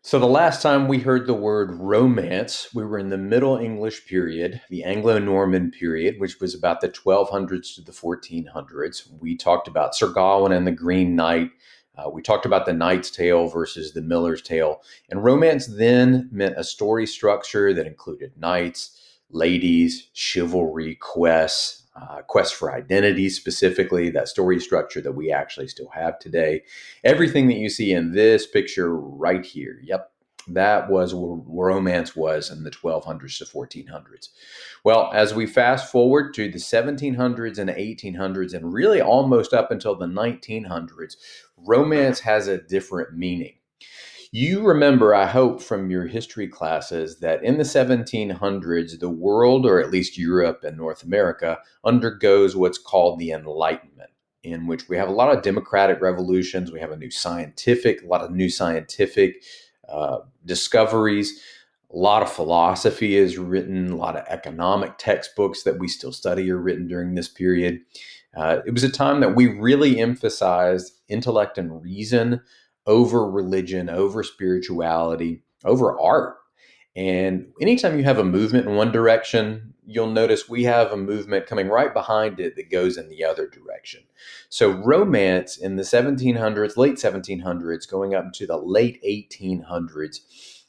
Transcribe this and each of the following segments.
So, the last time we heard the word romance, we were in the Middle English period, the Anglo Norman period, which was about the 1200s to the 1400s. We talked about Sir Gawain and the Green Knight. We talked about the Knight's Tale versus the Miller's Tale. And romance then meant a story structure that included knights, ladies, chivalry, quests, quests for identity specifically, that story structure that we actually still have today. Everything that you see in this picture right here, yep, that was where romance was in the 1200s to 1400s. Well, as we fast forward to the 1700s and 1800s, and really almost up until the 1900s, romance has a different meaning. You remember, I hope, from your history classes that in the 1700s, the world, or at least Europe and North America, undergoes what's called the Enlightenment, in which we have a lot of democratic revolutions. We have a lot of new scientific discoveries. A lot of philosophy is written. A lot of economic textbooks that we still study are written during this period. It was a time that we really emphasized intellect and reason over religion, over spirituality, over art. And anytime you have a movement in one direction, you'll notice we have a movement coming right behind it that goes in the other direction. So, romance in the 1700s, late 1700s, going up to the late 1800s,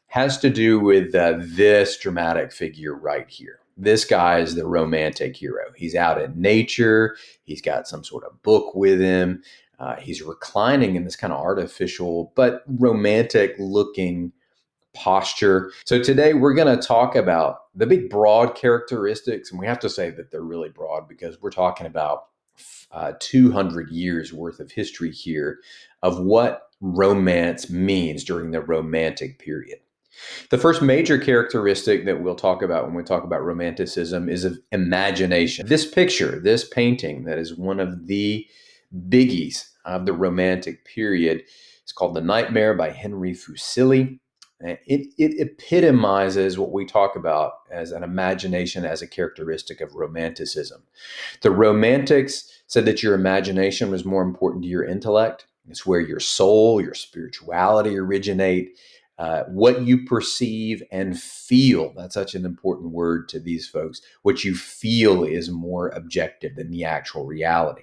has to do with this dramatic figure right here. This guy is the romantic hero. He's out in nature, he's got some sort of book with him. He's reclining in this kind of artificial but romantic looking posture. So today we're going to talk about the big broad characteristics, and we have to say that they're really broad because we're talking about 200 years worth of history here of what romance means during the Romantic period. The first major characteristic that we'll talk about when we talk about Romanticism is of imagination. This picture, this painting, that is one of the biggies of the Romantic period, is called The Nightmare by Henry Fuseli. It epitomizes what we talk about as an imagination as a characteristic of Romanticism. The Romantics said that your imagination was more important to your intellect. It's where your soul, your spirituality originate. What you perceive and feel, that's such an important word to these folks. What you feel is more objective than the actual reality.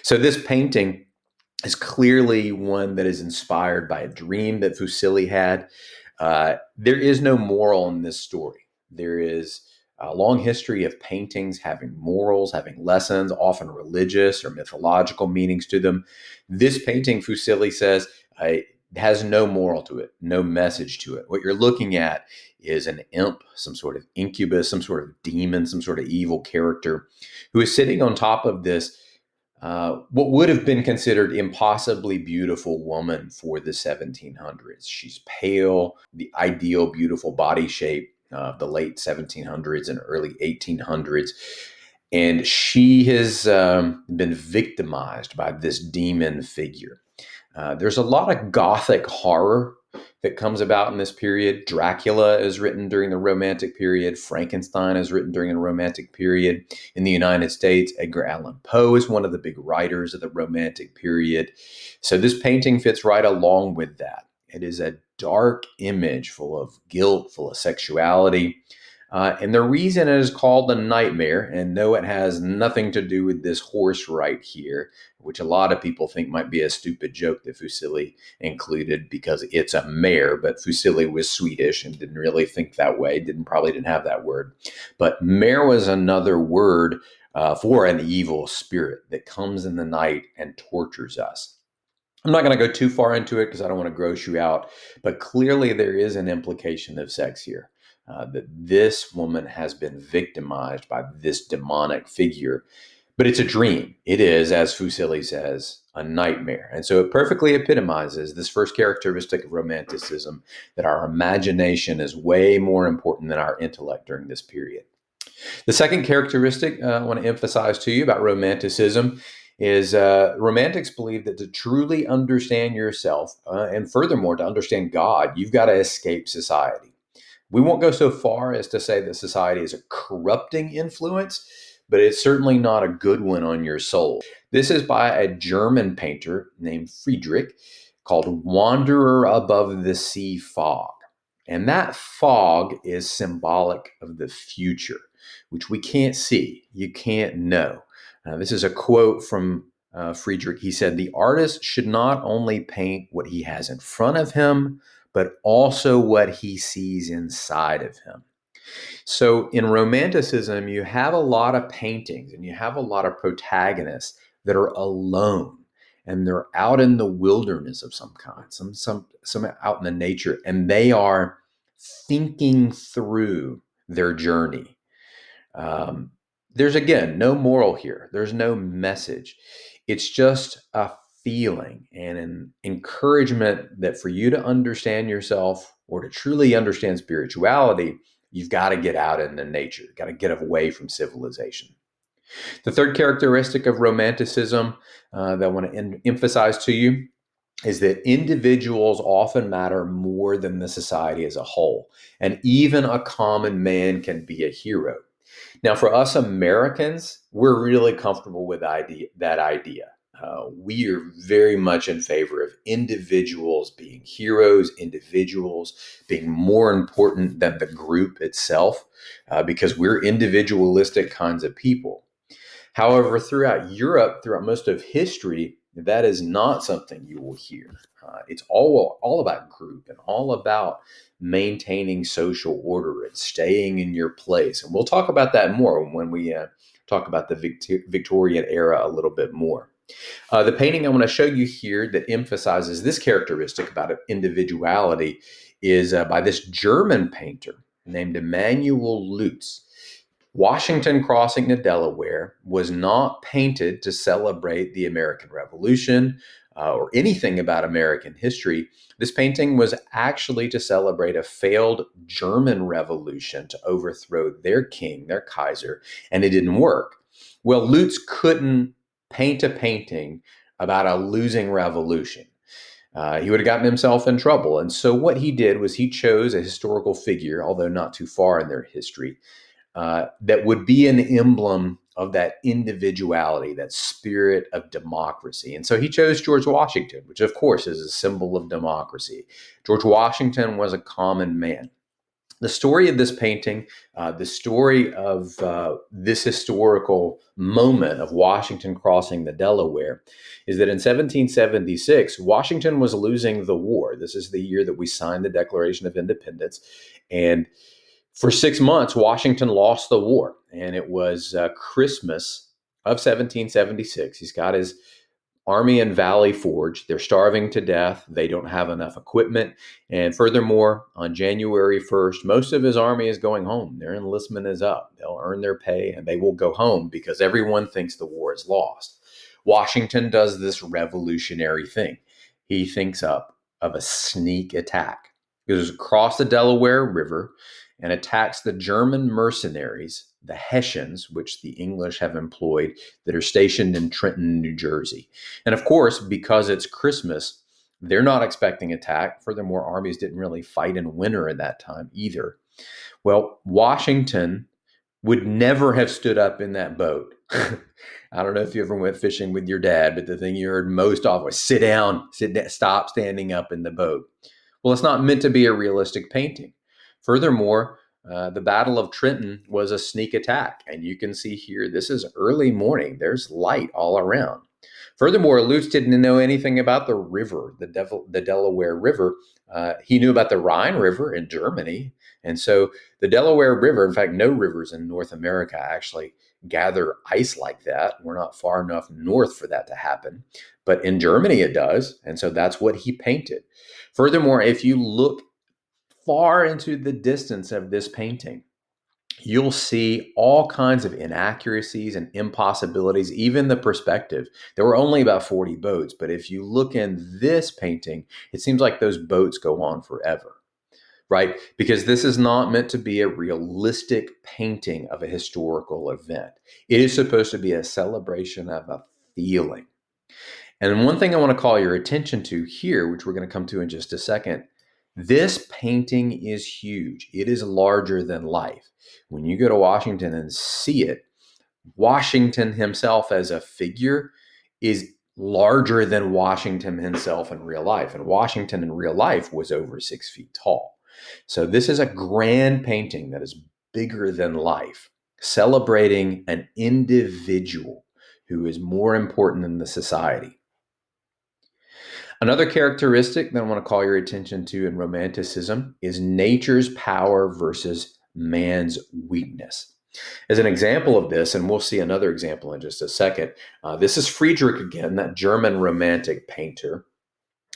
So this painting is clearly one that is inspired by a dream that Fuseli had. There is no moral in this story. There is a long history of paintings having morals, having lessons, often religious or mythological meanings to them. This painting, Fuseli says, has no moral to it, no message to it. What you're looking at is an imp, some sort of incubus, some sort of demon, some sort of evil character who is sitting on top of this what would have been considered impossibly beautiful woman for the 1700s. She's pale, the ideal beautiful body shape of the late 1700s and early 1800s. And she has been victimized by this demon figure. There's a lot of Gothic horror that comes about in this period. Dracula is written during the Romantic period. Frankenstein is written during the Romantic period. In the United States, Edgar Allan Poe is one of the big writers of the Romantic period. So this painting fits right along with that. It is a dark image full of guilt, full of sexuality. And the reason it is called the nightmare, and no, it has nothing to do with this horse right here, which a lot of people think might be a stupid joke that Fuseli included because it's a mare, but Fuseli was Swedish and didn't really think that way, probably didn't have that word. But mare was another word for an evil spirit that comes in the night and tortures us. I'm not going to go too far into it because I don't want to gross you out, but clearly there is an implication of sex here. That this woman has been victimized by this demonic figure, but it's a dream. It is, as Fuseli says, a nightmare. And so it perfectly epitomizes this first characteristic of Romanticism, that our imagination is way more important than our intellect during this period. The second characteristic I want to emphasize to you about Romanticism is Romantics believe that to truly understand yourself and furthermore to understand God, you've got to escape society. We won't go so far as to say that society is a corrupting influence, but it's certainly not a good one on your soul. This is by a German painter named Friedrich. called Wanderer Above the Sea Fog. And that fog is symbolic of the future, which we can't see, you can't know. This is a quote from Friedrich. He said, "The artist should not only paint what he has in front of him, but also what he sees inside of him." So in Romanticism, you have a lot of paintings and you have a lot of protagonists that are alone and they're out in the wilderness of some kind, some out in the nature, and they are thinking through their journey. Um, there's again no moral here. There's no message. It's just a feeling and an encouragement that for you to understand yourself or to truly understand spirituality, you've got to get out into nature, got to get away from civilization. The third characteristic of Romanticism that I want to emphasize to you is that individuals often matter more than the society as a whole. And even a common man can be a hero. Now, for us Americans, we're really comfortable with that idea. We are very much in favor of individuals being heroes, individuals being more important than the group itself, because we're individualistic kinds of people. However, throughout Europe, throughout most of history, that is not something you will hear. It's all about group and all about maintaining social order and staying in your place. And we'll talk about that more when we talk about the Victorian era a little bit more. The painting I want to show you here that emphasizes this characteristic about individuality is by this German painter named Emanuel Lutz. Washington crossing the Delaware was not painted to celebrate the American Revolution or anything about American history. This painting was actually to celebrate a failed German revolution to overthrow their king, their Kaiser, and it didn't work. Well, Lutz couldn't paint a painting about a losing revolution. He would have gotten himself in trouble. And so what he did was he chose a historical figure, although not too far in their history, that would be an emblem of that individuality, that spirit of democracy. And so he chose George Washington, which of course is a symbol of democracy. George Washington was a common man. The story of this painting, the story of this historical moment of Washington crossing the Delaware, is that in 1776, Washington was losing the war. This is the year that we signed the Declaration of Independence. And for 6 months, Washington lost the war, and it was Christmas of 1776. He's got his army in Valley Forge. They're starving to death. They don't have enough equipment. And furthermore, on January 1st, most of his army is going home. Their enlistment is up. They'll earn their pay and they will go home because everyone thinks the war is lost. Washington does this revolutionary thing. He thinks up of a sneak attack. He goes across the Delaware River and attacks the German mercenaries, the Hessians, which the English have employed, that are stationed in Trenton, New Jersey. And of course, because it's Christmas, they're not expecting attack. Furthermore, armies didn't really fight in winter at that time either. Well, Washington would never have stood up in that boat. I don't know if you ever went fishing with your dad, but the thing you heard most often was sit down, stop standing up in the boat. Well, it's not meant to be a realistic painting. Furthermore, the Battle of Trenton was a sneak attack. And you can see here, this is early morning. There's light all around. Furthermore, Lutz didn't know anything about the river, the Delaware River. He knew about the Rhine River in Germany. And so the Delaware River, in fact, no rivers in North America actually gather ice like that. We're not far enough north for that to happen. But in Germany, it does. And so that's what he painted. Furthermore, if you look far into the distance of this painting, you'll see all kinds of inaccuracies and impossibilities, even the perspective. There were only about 40 boats, but if you look in this painting, it seems like those boats go on forever, right? Because this is not meant to be a realistic painting of a historical event. It is supposed to be a celebration of a feeling. And one thing I want to call your attention to here, which we're going to come to in just a second, this painting is huge. It is larger than life. When you go to Washington and see it, Washington himself as a figure is larger than Washington himself in real life. And Washington in real life was over 6 feet tall. So this is a grand painting that is bigger than life, celebrating an individual who is more important than the society. Another characteristic that I want to call your attention to in Romanticism is nature's power versus man's weakness. As an example of this, and we'll see another example in just a second, this is Friedrich again, that German romantic painter.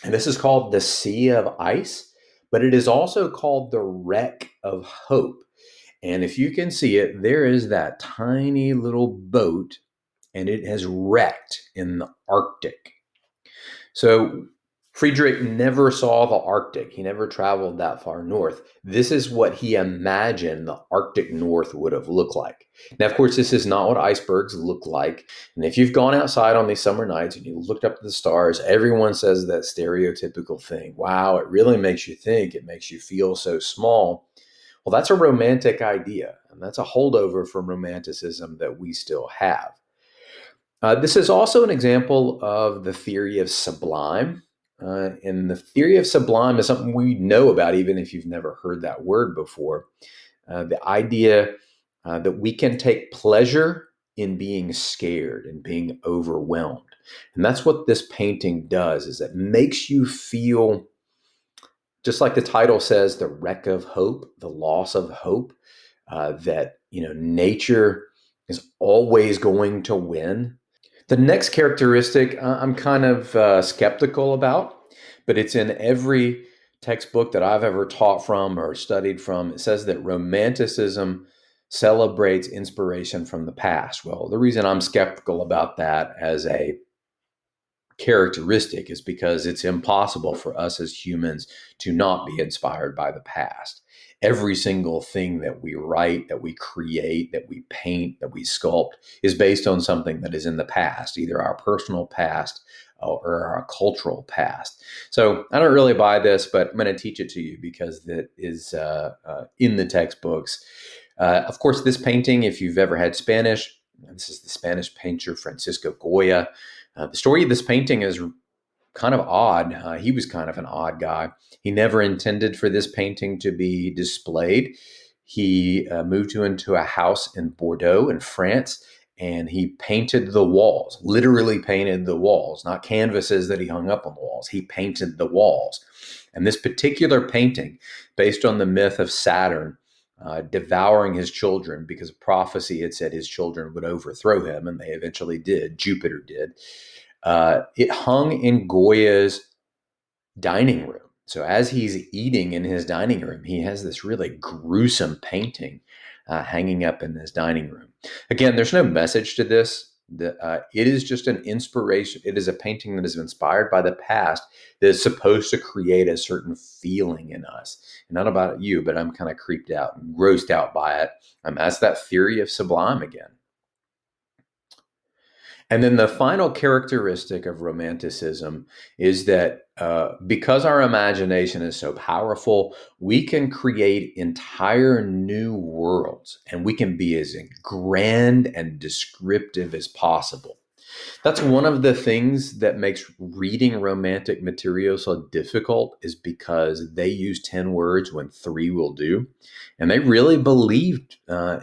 And this is called The Sea of Ice, but it is also called The Wreck of Hope. And if you can see it, there is that tiny little boat, and it has wrecked in the Arctic. So Friedrich never saw the Arctic. He never traveled that far north. This is what he imagined the Arctic North would have looked like. Now, of course, this is not what icebergs look like. And if you've gone outside on these summer nights and you looked up at the stars, everyone says that stereotypical thing. Wow, it really makes you think. It makes you feel so small. Well, that's a romantic idea, and that's a holdover from Romanticism that we still have. This is also an example of the theory of sublime. And the theory of sublime is something we know about, even if you've never heard that word before. The idea that we can take pleasure in being scared and being overwhelmed. And that's what this painting does, is it makes you feel, just like the title says, the wreck of hope, the loss of hope, that, nature is always going to win. The next characteristic I'm kind of skeptical about, but it's in every textbook that I've ever taught from or studied from. It says that Romanticism celebrates inspiration from the past. Well, the reason I'm skeptical about that as a characteristic is because it's impossible for us as humans to not be inspired by the past. Every single thing that we write, that we create, that we paint, that we sculpt is based on something that is in the past, either our personal past or our cultural past. So I don't really buy this, but I'm going to teach it to you because that is in the textbooks. Of course, this painting, if you've ever had Spanish, this is the Spanish painter Francisco Goya. The story of this painting is kind of odd. He was kind of an odd guy. He never intended for this painting to be displayed. He moved into a house in Bordeaux in France, and he painted the walls, literally painted the walls, not canvases that he hung up on the walls. He painted the walls. And this particular painting, based on the myth of Saturn devouring his children, because prophecy had said his children would overthrow him, and they eventually did. Jupiter did. It hung in Goya's dining room. So as he's eating in his dining room, he has this really gruesome painting hanging up in his dining room. Again, there's no message to this. It is just an inspiration. It is a painting that is inspired by the past that is supposed to create a certain feeling in us. And not about you, but I'm kind of creeped out and grossed out by it. That's that theory of sublime again. And then the final characteristic of Romanticism is that because our imagination is so powerful, we can create entire new worlds, and we can be as grand and descriptive as possible. That's one of the things that makes reading romantic material so difficult, is because they use 10 words when 3 will do. And they really believed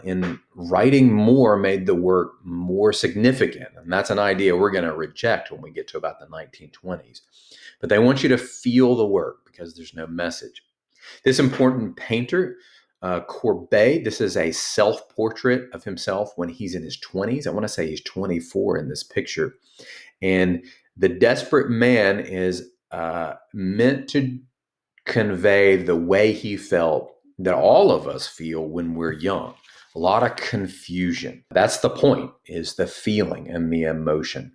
in writing more made the work more significant. And that's an idea we're going to reject when we get to about the 1920s. But they want you to feel the work because there's no message. This important painter, Courbet, this is a self-portrait of himself when he's in his 20s. I want to say he's 24 in this picture. And the desperate man is meant to convey the way he felt that all of us feel when we're young. A lot of confusion. That's the point, is the feeling and the emotion.